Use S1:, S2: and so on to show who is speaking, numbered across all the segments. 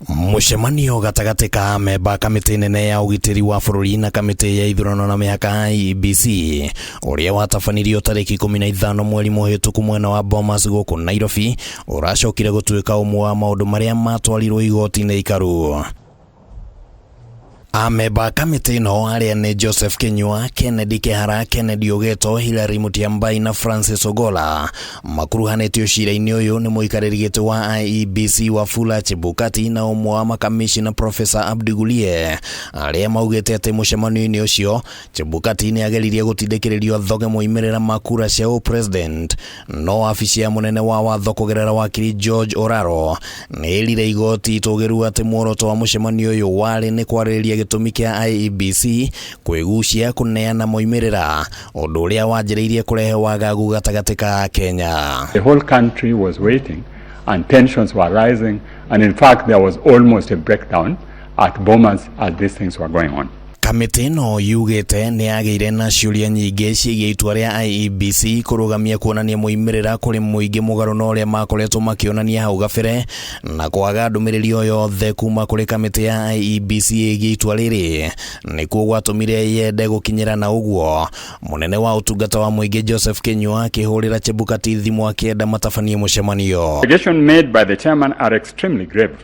S1: Mucemanio gatagati ka amemba kamiti nene ya ugitiri wa bururi na kamiti ya ithurano na mihaka IEBC uria watabanirio tariki 15 mweri muhituku mwena wa Bomas guku Nairobi uracokire gutuika umwe wa maundu maria matwarirwo igoti-ini ikaru. Amemba kamiti no aria ni Joseph Kinyua, Kennedy Kehara, Kennedy Ogeto, Hilary Mutiambai na Francis Ogola makuruhanitio cira-ini uyu ni muikariri giti wa IEBC Wafula Chebukati na umwe wa makamishina Professor Abdigulie aria maugite ati mucemanio-ini ucio Chebukati niyageririe gutindikiriria thoge moumirira makura cia president no afisi ya munene wa watho kugerera wakiri George Oraro ni irire igoti tugiru ati muoroto wa mucemanio uyu wari ni kwariria gitumi kia IEBC kwigucia kuneana moimirira undu uria wanjiriirie kurehe wagagu gatagati ka Kenya.
S2: The whole country was waiting and tensions were rising, and in fact there was almost a breakdown at Bomas as these things were going on.
S1: Kamiti no yugite ni ageire na ciuria nyingi ciigie itua ria IEBC kurugamia kuonania moimirira kuri muingi mugaru no uria makoretwo makionania hau gabere na kwaga ndumiriri o yothe kuma kuri kamiti ya IEBC igie itua riri nikuo gwatumire yende gukinyira na uguo munene wa utungata wa muingi Joseph Kinyua akihurira Chebukati thimu akienda matabanie mucemanio.
S2: Allegations made by the chairman are extremely grave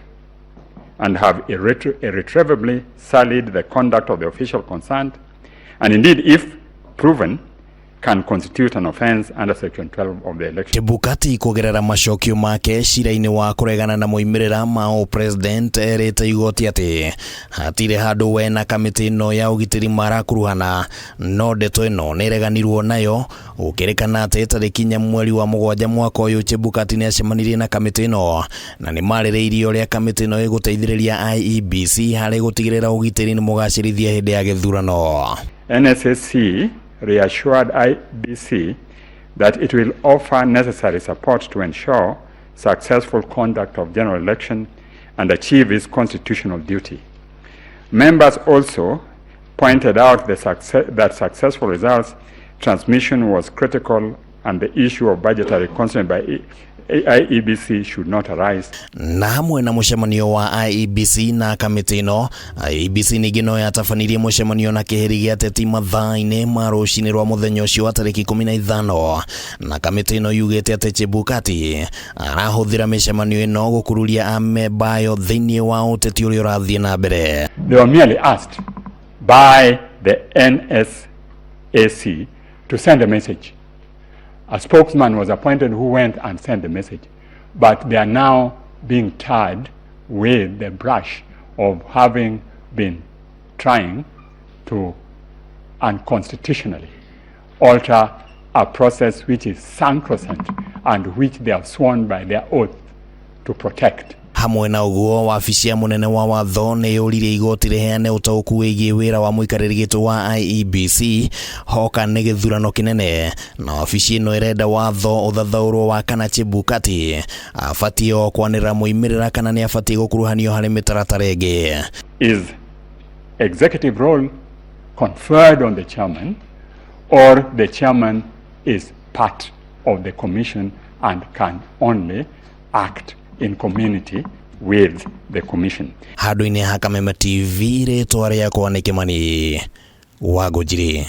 S2: and have irretrievably sullied the conduct of the official concerned, and indeed, if proven, can constitute an offence under Section 12 of the election.
S1: Chebukati kugerera macokio make cira-ini wa kuregana na moimirira ma president erite igoti ati hatire handu we na kamiti no ya ugitiri marakuruhana no ndeto ino ni ireganirwo nayo ukirikana ati tariki nya mweri wa mugwanja mwaka uyu Chebukati ni acemanirie na kamiti ino na ni maririirie uria kamiti ino iguteithiriria IEBC hari gutigirira ugitiri ni mugacirithia hindi ya githurano.
S2: NSSC reassured IEBC that it will offer necessary support to ensure successful conduct of general election and achieve its constitutional duty. Members also pointed out that successful results transmission was critical and the issue of budgetary constraint by IEBC should not arise.
S1: Na hamwe na mucemanio wa IEBC na kamiti ino, IEBC ningi no yatabanirie mucemanio na kiheri gia ateti mathaa-ini ma rucini rwa muthenya ucio wa tariki 15 na kamiti ino yugite ati Chebukati arahuthira micemanio ino gukururia amemba ayo thiini wa uteti uria urathie na mbere.
S2: They were merely asked by the NSAC to send a message. A spokesman was appointed who went and sent the message, but they are now being tarred with the brush of having been trying to unconstitutionally alter a process which is sacrosanct and which they have sworn by their oath to protect.
S1: Hamwe na uguo wabici ya munene wa watho ni yuririe igoti riheane utauku wigie wira wa muikariri giti wa IEBC hoka ni githurano kinene na wabici ino irenda watho uthathaurwo wa kana Chebukati abatie o kwanira muimirira kana ni abatie gukuruhanio hari mitaratara ingi.
S2: Is executive role conferred on the chairman, or the chairman is part of the commission and can only act in community with the commission.
S1: Handu-ini ha Kameme TV ritwa riakwa ni Kimani wa Gujiri.